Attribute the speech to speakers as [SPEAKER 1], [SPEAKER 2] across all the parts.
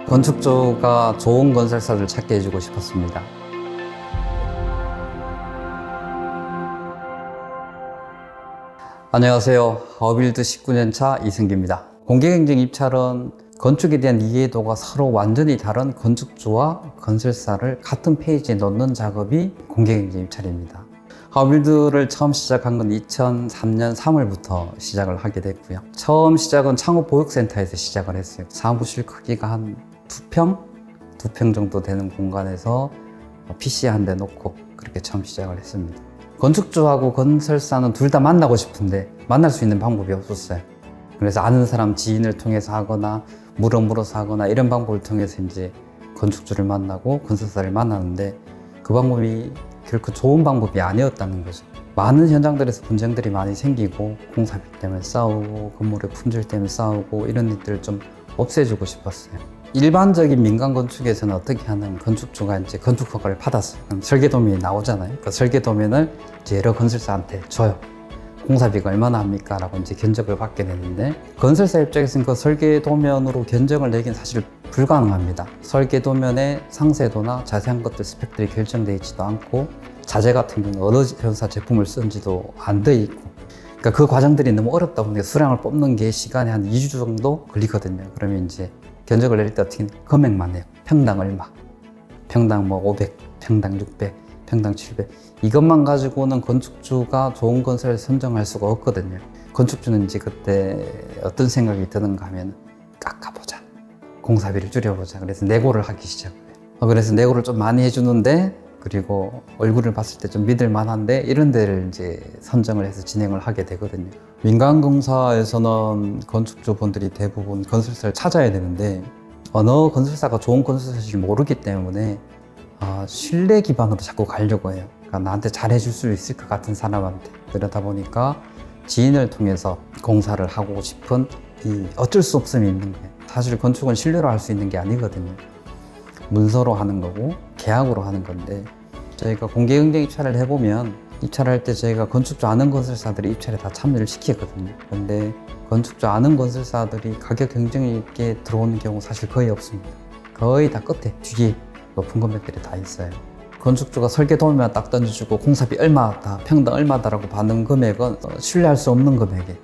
[SPEAKER 1] 건축주가 좋은 건설사를 찾게 해주고 싶었습니다. 안녕하세요. 하우빌드 19년차 이승기입니다. 공개경쟁 입찰은 건축에 대한 이해도가 서로 완전히 다른 건축주와 건설사를 같은 페이지에 넣는 작업이 공개경쟁 입찰입니다. 하우빌드를 처음 시작한 건 2003년 3월부터 시작을 하게 됐고요. 처음 시작은 창업보육센터에서 시작을 했어요. 사무실 크기가 한 2평 정도 되는 공간에서 PC 한 대 놓고 그렇게 처음 시작을 했습니다. 건축주하고 건설사는 둘 다 만나고 싶은데 만날 수 있는 방법이 없었어요. 그래서 아는 사람 지인을 통해서 하거나 물어서 하거나 이런 방법을 통해서 이제 건축주를 만나고 건설사를 만나는데 그 방법이 결코 좋은 방법이 아니었다는 거죠. 많은 현장들에서 분쟁들이 많이 생기고 공사비 때문에 싸우고 건물의 품질 때문에 싸우고 이런 일들을 좀 없애주고 싶었어요. 일반적인 민간 건축에서는 어떻게 하는 건축주가 이제 건축 허가를 받았어요. 설계도면이 나오잖아요. 그 설계도면을 이제 여러 건설사한테 줘요. 공사비가 얼마나 합니까? 라고 이제 견적을 받게 되는데 건설사 입장에서는 그 설계도면으로 견적을 내기는 사실 불가능합니다. 설계도면의 상세도나 자세한 것들 스펙들이 결정되어 있지도 않고 자재 같은 경우는 어느 회사 제품을 쓴지도 안 돼 있고 그러니까 그 과정들이 너무 어렵다 보니까 수량을 뽑는 게 시간이 한 2주 정도 걸리거든요. 그러면 이제 견적을 내릴 때 어떻게 금액만 해요. 평당 얼마, 평당 뭐 500, 평당 600, 평당 700 이것만 가지고는 건축주가 좋은 건설을 선정할 수가 없거든요. 건축주는 이제 그때 어떤 생각이 드는가 하면 깎아보자, 공사비를 줄여보자. 그래서 내고를 하기 시작해요. 그래서 내고를 좀 많이 해주는데 그리고 얼굴을 봤을 때 좀 믿을 만한데 이런 데를 이제 선정을 해서 진행을 하게 되거든요. 민간공사에서는 건축주분들이 대부분 건설사를 찾아야 되는데 어느 건설사가 좋은 건설사인지 모르기 때문에 신뢰 기반으로 자꾸 가려고 해요. 그러니까 나한테 잘해줄 수 있을 것 같은 사람한테. 그러다 보니까 지인을 통해서 공사를 하고 싶은 이 어쩔 수 없음이 있는 거예요. 사실 건축은 신뢰로 할 수 있는 게 아니거든요. 문서로 하는 거고 계약으로 하는 건데 저희가 공개경쟁 입찰을 해보면 입찰할 때 저희가 건축주 아는 건설사들이 입찰에 다 참여를 시키거든요. 근데 건축주 아는 건설사들이 가격 경쟁 있게 들어오는 경우 사실 거의 없습니다. 거의 다 끝에 뒤에 높은 금액들이 다 있어요. 건축주가 설계도면 딱 던져주고 공사비 얼마다, 평당 얼마다라고 받는 금액은 신뢰할 수 없는 금액이에요.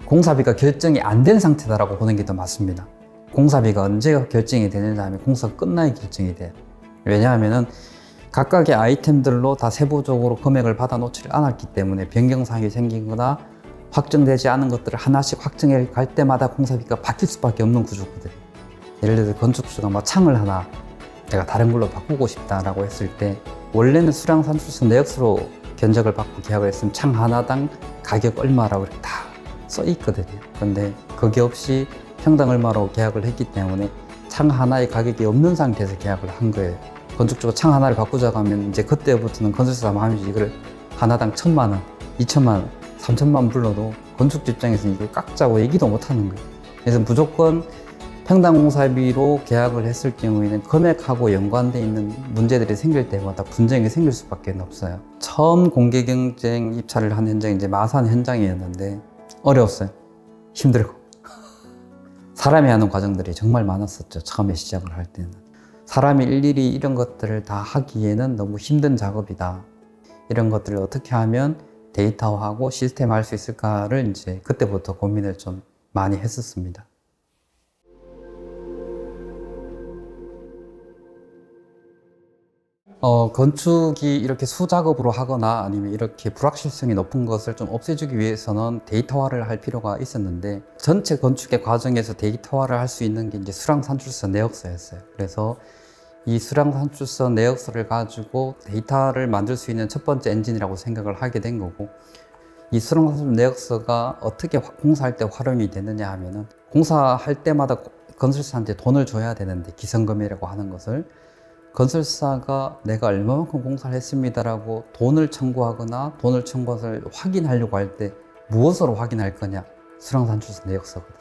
[SPEAKER 1] 공사비가 결정이 안 된 상태다라고 보는 게 더 맞습니다. 공사비가 언제 결정이 되느냐 하면 공사가 끝나야 결정이 돼요. 왜냐하면은 각각의 아이템들로 다 세부적으로 금액을 받아 놓지를 않았기 때문에 변경사항이 생기거나 확정되지 않은 것들을 하나씩 확정해 갈 때마다 공사비가 바뀔 수밖에 없는 구조거든요. 예를 들어서 건축주가 뭐 창을 하나 내가 다른 걸로 바꾸고 싶다라고 했을 때 원래는 수량 산출서 내역서로 견적을 받고 계약을 했으면 창 하나당 가격 얼마라고 이렇게 다 써 있거든요. 그런데 그게 없이 평당 얼마로 계약을 했기 때문에 창 하나의 가격이 없는 상태에서 계약을 한 거예요. 건축주가 창 하나를 바꾸자고 하면 이제 그때부터는 건설사 마음이지 이걸 하나당 1,000만 원, 2,000만 원, 3,000만 원 불러도 건축주 입장에서는 이걸 깎자고 얘기도 못 하는 거예요. 그래서 무조건 평당 공사비로 계약을 했을 경우에는 금액하고 연관되어 있는 문제들이 생길 때마다 분쟁이 생길 수밖에 없어요. 처음 공개 경쟁 입찰을 한 현장이 이제 마산 현장이었는데 어려웠어요. 힘들고. 사람이 하는 과정들이 정말 많았었죠. 처음에 시작을 할 때는. 사람이 일일이 이런 것들을 다 하기에는 너무 힘든 작업이다. 이런 것들을 어떻게 하면 데이터화하고 시스템화할 수 있을까를 이제 그때부터 고민을 좀 많이 했었습니다. 건축이 이렇게 수작업으로 하거나 아니면 이렇게 불확실성이 높은 것을 좀 없애주기 위해서는 데이터화를 할 필요가 있었는데 전체 건축의 과정에서 데이터화를 할 수 있는 게 이제 수량산출서 내역서였어요. 그래서 이 수량산출서 내역서를 가지고 데이터를 만들 수 있는 첫 번째 엔진이라고 생각을 하게 된 거고 이 수량산출 내역서가 어떻게 공사할 때 활용이 되느냐 하면은 공사할 때마다 건설사한테 돈을 줘야 되는데 기성금이라고 하는 것을 건설사가 내가 얼마만큼 공사를 했습니다라고 돈을 청구하거나 돈을 청구한 것을 확인하려고 할 때 무엇으로 확인할 거냐? 수량산출서 내역서거든.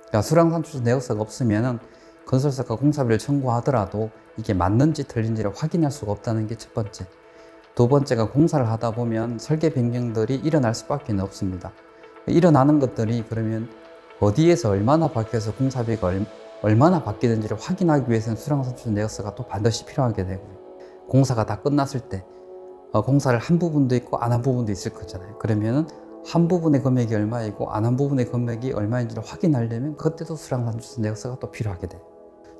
[SPEAKER 1] 그러니까 수량산출서 내역서가 없으면은 건설사가 공사비를 청구하더라도 이게 맞는지 틀린지를 확인할 수가 없다는 게 첫 번째. 두 번째가 공사를 하다 보면 설계 변경들이 일어날 수밖에 없습니다. 일어나는 것들이 그러면 어디에서 얼마나 바뀌어서 공사비가 얼마나 바뀌는지를 확인하기 위해서는 수량산출수 내역서가 또 반드시 필요하게 되고요. 공사가 다 끝났을 때 공사를 한 부분도 있고 안 한 부분도 있을 거잖아요. 그러면은 한 부분의 금액이 얼마이고 안 한 부분의 금액이 얼마인지를 확인하려면 그때도 수량산출수 내역서가 또 필요하게 돼요.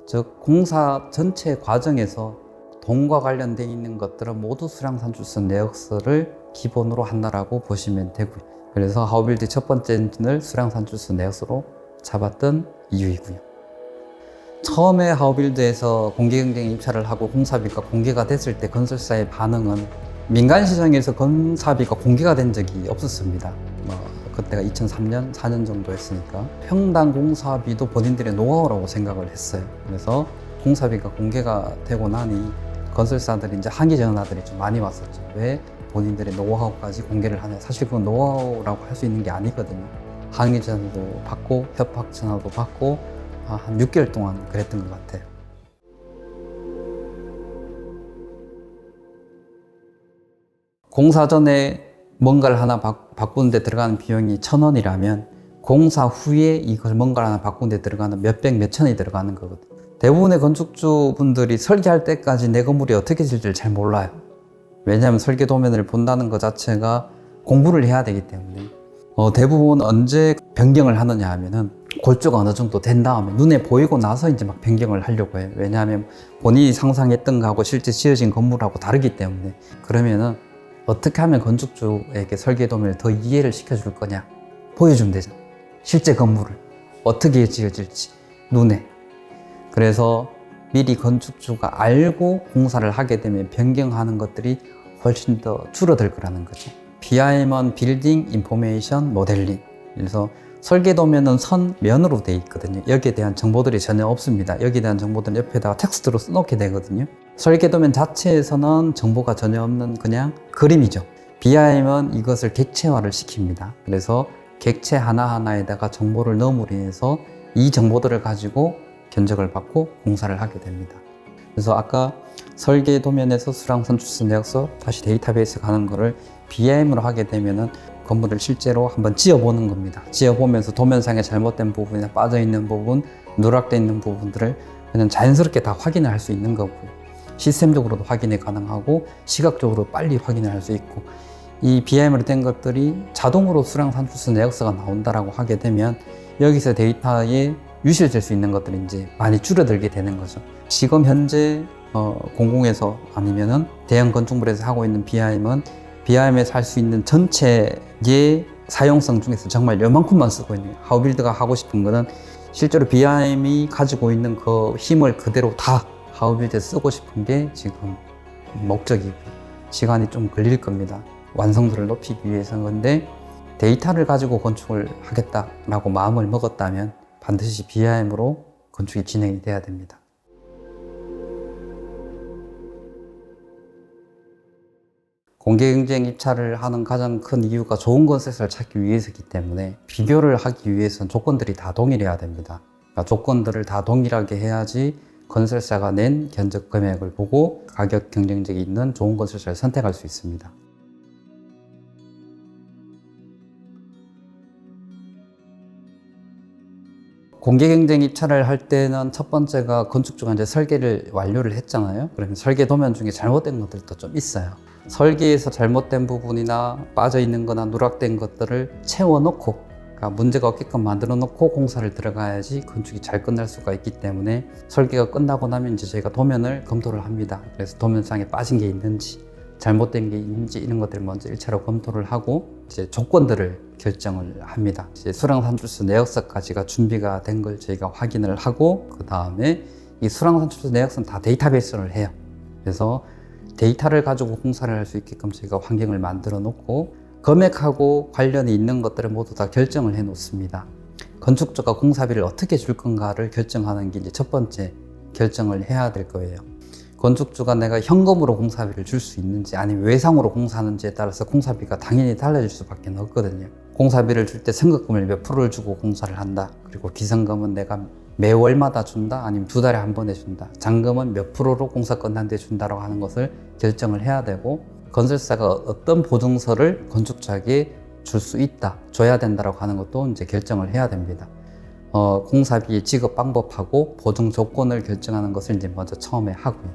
[SPEAKER 1] 즉 공사 전체 과정에서 돈과 관련되어 있는 것들은 모두 수량산출수 내역서를 기본으로 한다라고 보시면 되고요. 그래서 하우빌드 첫 번째 엔진을 수량산출수 내역서로 잡았던 이유이고요. 처음에 하우빌드에서 공개경쟁 입찰을 하고 공사비가 공개가 됐을 때 건설사의 반응은 민간 시장에서 건사비가 공개가 된 적이 없었습니다. 그때가 2003년, 4년 정도 했으니까 평당 공사비도 본인들의 노하우라고 생각을 했어요. 그래서 공사비가 공개가 되고 나니 건설사들이 이제 항의 전화들이 좀 많이 왔었죠. 왜 본인들의 노하우까지 공개를 하냐. 사실 그건 노하우라고 할 수 있는 게 아니거든요. 항의 전화도 받고 협박 전화도 받고 한 6개월 동안 그랬던 것 같아요. 공사 전에 뭔가를 하나 바꾸는 데 들어가는 비용이 1,000원이라면 공사 후에 이걸 뭔가를 하나 바꾸는 데 들어가는 몇백, 몇천이 들어가는 거거든요. 대부분의 건축주분들이 설계할 때까지 내 건물이 어떻게 질지를 잘 몰라요. 왜냐하면 설계 도면을 본다는 것 자체가 공부를 해야 되기 때문에 대부분 언제 변경을 하느냐 하면은 골조가 어느 정도 된 다음에 눈에 보이고 나서 이제 막 변경을 하려고 해요. 왜냐하면 본인이 상상했던 거하고 실제 지어진 건물하고 다르기 때문에. 그러면은 어떻게 하면 건축주에게 설계 도면을 더 이해를 시켜줄 거냐 보여주면 되잖아. 실제 건물을 어떻게 지어질지 눈에. 그래서 미리 건축주가 알고 공사를 하게 되면 변경하는 것들이 훨씬 더 줄어들 거라는 거죠. BIM은 빌딩 인포메이션 모델링. 그래서 설계도면은 선면으로 되어 있거든요. 여기에 대한 정보들이 전혀 없습니다. 여기에 대한 정보들은 옆에다가 텍스트로 써놓게 되거든요. 설계도면 자체에서는 정보가 전혀 없는 그냥 그림이죠. BIM은 이것을 객체화를 시킵니다. 그래서 객체 하나하나에다가 정보를 넣음으로 인해서 이 정보들을 가지고 견적을 받고 공사를 하게 됩니다. 그래서 아까 설계 도면에서 수량산출수 내역서 다시 데이터베이스 가는 거를 BIM으로 하게 되면은 건물을 실제로 한번 지어보는 겁니다. 지어보면서 도면상에 잘못된 부분이나 빠져있는 부분, 누락되어 있는 부분들을 그냥 자연스럽게 다 확인을 할 수 있는 거고요. 시스템적으로도 확인이 가능하고 시각적으로 빨리 확인을 할 수 있고, 이 BIM으로 된 것들이 자동으로 수량산출수 내역서가 나온다라고 하게 되면 여기서 데이터에 유실될 수 있는 것들이 이제 많이 줄어들게 되는 거죠. 지금 현재 공공에서 아니면은 대형 건축물에서 하고 있는 BIM은 BIM에서 할 수 있는 전체의 사용성 중에서 정말 요만큼만 쓰고 있는, 하우빌드가 하고 싶은 거는 실제로 BIM이 가지고 있는 그 힘을 그대로 다 하우빌드에 쓰고 싶은 게 지금 목적이고, 시간이 좀 걸릴 겁니다. 완성도를 높이기 위해서는. 건데 데이터를 가지고 건축을 하겠다라고 마음을 먹었다면 반드시 BIM으로 건축이 진행이 돼야 됩니다. 공개경쟁 입찰을 하는 가장 큰 이유가 좋은 건설사를 찾기 위해서이기 때문에 비교를 하기 위해서는 조건들이 다 동일해야 됩니다. 그러니까 조건들을 다 동일하게 해야지 건설사가 낸 견적 금액을 보고 가격 경쟁력이 있는 좋은 건설사를 선택할 수 있습니다. 공개경쟁 입찰을 할 때는 첫 번째가 건축주가 이제 설계를 완료를 했잖아요. 그러면 설계 도면 중에 잘못된 것들도 좀 있어요. 설계에서 잘못된 부분이나 빠져있는 거나 누락된 것들을 채워놓고, 그러니까 문제가 없게끔 만들어 놓고 공사를 들어가야지 건축이 잘 끝날 수가 있기 때문에 설계가 끝나고 나면 이제 저희가 도면을 검토를 합니다. 그래서 도면상에 빠진 게 있는지 잘못된 게 있는지 이런 것들을 먼저 1차로 검토를 하고 이제 조건들을 결정을 합니다. 이제 수량산출수 내역서까지가 준비가 된 걸 저희가 확인을 하고, 그 다음에 이 수량산출수 내역서는 다 데이터베이스를 해요. 그래서 데이터를 가지고 공사를 할 수 있게끔 저희가 환경을 만들어 놓고, 금액하고 관련이 있는 것들을 모두 다 결정을 해 놓습니다. 건축주가 공사비를 어떻게 줄 건가를 결정하는 게 이제 첫 번째 결정을 해야 될 거예요. 건축주가 내가 현금으로 공사비를 줄 수 있는지 아니면 외상으로 공사하는지에 따라서 공사비가 당연히 달라질 수밖에 없거든요. 공사비를 줄 때 선급금을 몇 프로를 주고 공사를 한다. 그리고 기성금은 내가 매월마다 준다, 아니면 2달에 한 번에 준다, 잔금은 몇 프로로 공사 끝난 뒤에 준다라고 하는 것을 결정을 해야 되고, 건설사가 어떤 보증서를 건축주에게 줄 수 있다, 줘야 된다라고 하는 것도 이제 결정을 해야 됩니다. 공사비 지급 방법하고 보증 조건을 결정하는 것을 이제 먼저 처음에 하고요.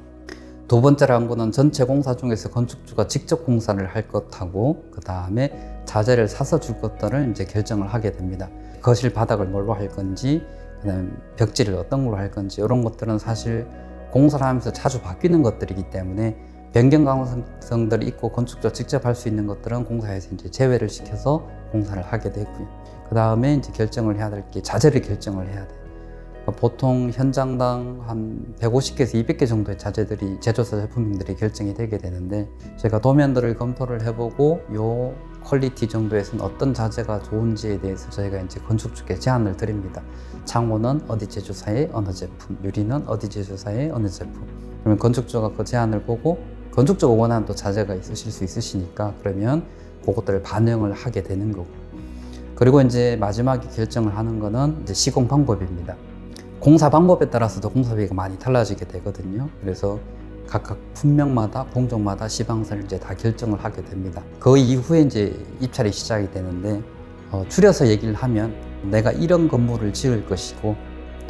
[SPEAKER 1] 두 번째로 한 거는 전체 공사 중에서 건축주가 직접 공사를 할 것하고 그 다음에 자재를 사서 줄 것들을 이제 결정을 하게 됩니다. 거실 바닥을 뭘로 할 건지, 그다음에 벽지를 어떤 걸로 할 건지 이런 것들은 사실 공사를 하면서 자주 바뀌는 것들이기 때문에 변경 가능성들이 있고 건축주가 직접 할 수 있는 것들은 공사에서 이제 제외를 시켜서 공사를 하게 되고요. 그 다음에 이제 결정을 해야 될 게 자재를 결정을 해야 돼요. 보통 현장당 한 150개에서 200개 정도의 자재들이 제조사 제품들이 결정이 되게 되는데 제가 도면들을 검토를 해보고 요 퀄리티 정도에서는 어떤 자재가 좋은지에 대해서 저희가 이제 건축주께 제안을 드립니다. 창호는 어디 제조사의 어느 제품, 유리는 어디 제조사의 어느 제품. 그러면 건축주가 그 제안을 보고 건축주가 원하는 또 자재가 있으실 수 있으시니까 그러면 그것들을 반영을 하게 되는 거고. 그리고 이제 마지막에 결정을 하는 거는 이제 시공 방법입니다. 공사 방법에 따라서도 공사비가 많이 달라지게 되거든요. 그래서 각각 품명마다 공정마다 시방선을 이제 다 결정을 하게 됩니다. 그 이후에 이제 입찰이 시작이 되는데 줄여서 얘기를 하면 내가 이런 건물을 지을 것이고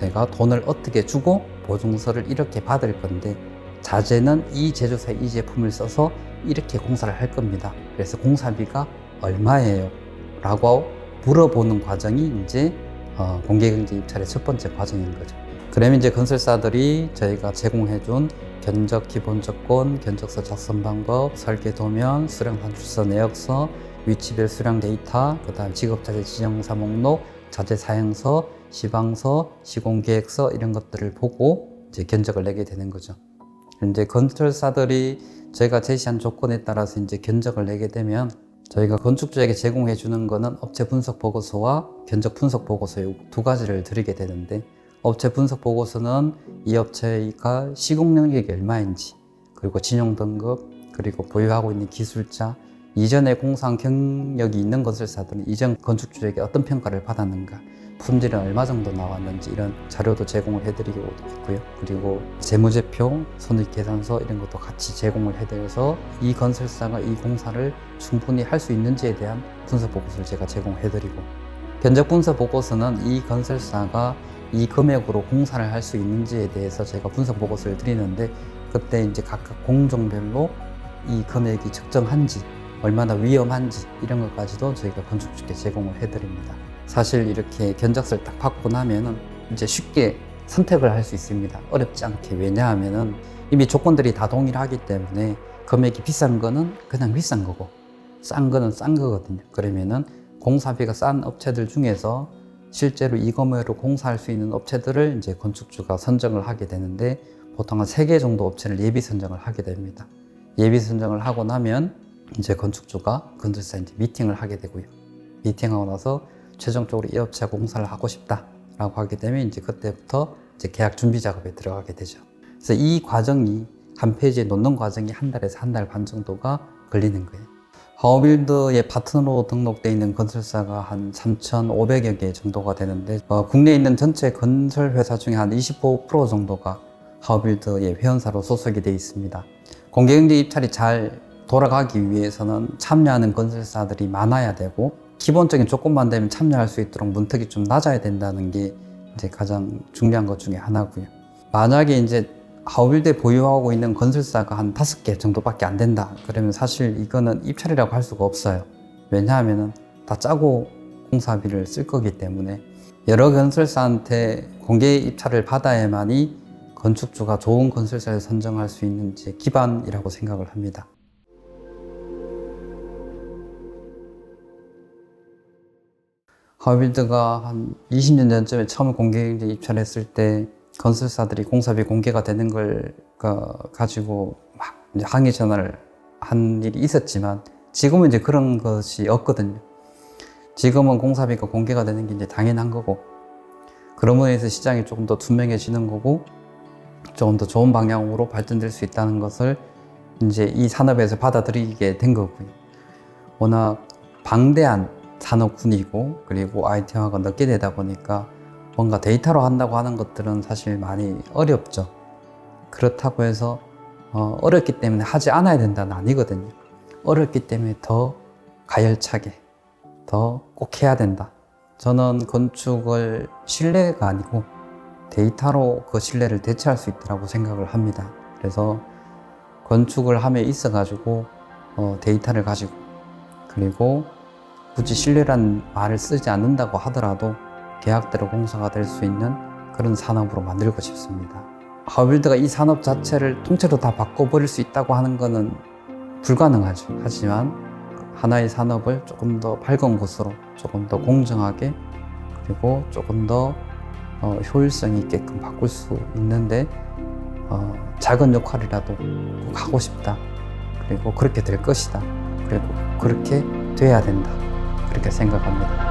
[SPEAKER 1] 내가 돈을 어떻게 주고 보증서를 이렇게 받을 건데 자재는 이 제조사 이 제품을 써서 이렇게 공사를 할 겁니다. 그래서 공사비가 얼마예요? 라고 물어보는 과정이 이제 공개경제 입찰의 첫 번째 과정인 거죠. 그러면 이제 건설사들이 저희가 제공해준 견적 기본조건, 견적서 작성 방법, 설계 도면, 수량 산출서 내역서, 위치별 수량 데이터, 그 다음 직업자재 지정사 목록, 자재 사양서, 시방서, 시공계획서 이런 것들을 보고 이제 견적을 내게 되는 거죠. 이제 건설사들이 저희가 제시한 조건에 따라서 이제 견적을 내게 되면 저희가 건축주에게 제공해 주는 거는 업체 분석 보고서와 견적 분석 보고서 두 가지를 드리게 되는데 업체 분석 보고서는 이 업체가 시공 능력이 얼마인지 그리고 진용 등급 그리고 보유하고 있는 기술자 이전에 공사한 경력이 있는 건설사들은 이전 건축주에게 어떤 평가를 받았는가 품질은 얼마 정도 나왔는지 이런 자료도 제공을 해드리고 있고요. 그리고 재무제표, 손익계산서 이런 것도 같이 제공을 해드려서 이 건설사가 이 공사를 충분히 할 수 있는지에 대한 분석 보고서를 제가 제공해드리고 견적 분석 보고서는 이 건설사가 이 금액으로 공사를 할 수 있는지에 대해서 제가 분석 보고서를 드리는데 그때 이제 각각 공정별로 이 금액이 적정한지 얼마나 위험한지 이런 것까지도 저희가 건축주께 제공을 해드립니다. 사실 이렇게 견적서를 딱 받고 나면은 이제 쉽게 선택을 할 수 있습니다. 어렵지 않게. 왜냐하면은 이미 조건들이 다 동일하기 때문에 금액이 비싼 거는 그냥 비싼 거고 싼 거는 싼 거거든요. 그러면은 공사비가 싼 업체들 중에서 실제로 이 금액으로 공사할 수 있는 업체들을 이제 건축주가 선정을 하게 되는데 보통 한 3개 정도 업체를 예비 선정을 하게 됩니다. 예비 선정을 하고 나면 이제 건축주가 건설사 이제 미팅을 하게 되고요. 미팅하고 나서 최종적으로 이 업체가 공사를 하고 싶다라고 하게 되면 이제 그때부터 이제 계약 준비 작업에 들어가게 되죠. 그래서 이 과정이 한 페이지에 놓는 과정이 한 달에서 한 달 반 정도가 걸리는 거예요. 하우빌드에 파트너로 등록되어 있는 건설사가 한 3,500여 개 정도가 되는데 국내에 있는 전체 건설회사 중에 한 25% 정도가 하우빌드의 회원사로 소속이 되어 있습니다. 공개경제 입찰이 잘 돌아가기 위해서는 참여하는 건설사들이 많아야 되고 기본적인 조건만 되면 참여할 수 있도록 문턱이 좀 낮아야 된다는 게 이제 가장 중요한 것 중에 하나고요. 만약에 이제 하우빌드에 보유하고 있는 건설사가 한 5개 정도밖에 안 된다. 그러면 사실 이거는 입찰이라고 할 수가 없어요. 왜냐하면은 다 짜고 공사비를 쓸 거기 때문에 여러 건설사한테 공개 입찰을 받아야만이 건축주가 좋은 건설사를 선정할 수 있는 이제 기반이라고 생각을 합니다. 하우빌드가 한 20년 전쯤에 처음 공개 입찰했을 때 건설사들이 공사비 공개가 되는 걸 가지고 막 이제 항의 전화를 한 일이 있었지만 지금은 이제 그런 것이 없거든요. 지금은 공사비가 공개가 되는 게 이제 당연한 거고 그런 면에서 시장이 조금 더 투명해지는 거고 조금 더 좋은 방향으로 발전될 수 있다는 것을 이제 이 산업에서 받아들이게 된 거고요. 워낙 방대한 산업군이고 그리고 IT화가 늦게 되다 보니까 뭔가 데이터로 한다고 하는 것들은 사실 많이 어렵죠. 그렇다고 해서 어렵기 때문에 하지 않아야 된다는 아니거든요. 어렵기 때문에 더 가열차게 더 꼭 해야 된다. 저는 건축을 신뢰가 아니고 데이터로 그 신뢰를 대체할 수 있다고 생각을 합니다. 그래서 건축을 함에 있어가지고 데이터를 가지고, 그리고 굳이 신뢰란 말을 쓰지 않는다고 하더라도 계약대로 공사가 될 수 있는 그런 산업으로 만들고 싶습니다. 하우빌드가 이 산업 자체를 통째로 다 바꿔버릴 수 있다고 하는 것은 불가능하죠. 하지만 하나의 산업을 조금 더 밝은 곳으로, 조금 더 공정하게, 그리고 조금 더 효율성 있게끔 바꿀 수 있는데 작은 역할이라도 꼭 하고 싶다. 그리고 그렇게 될 것이다. 그리고 그렇게 돼야 된다. 그렇게 생각합니다.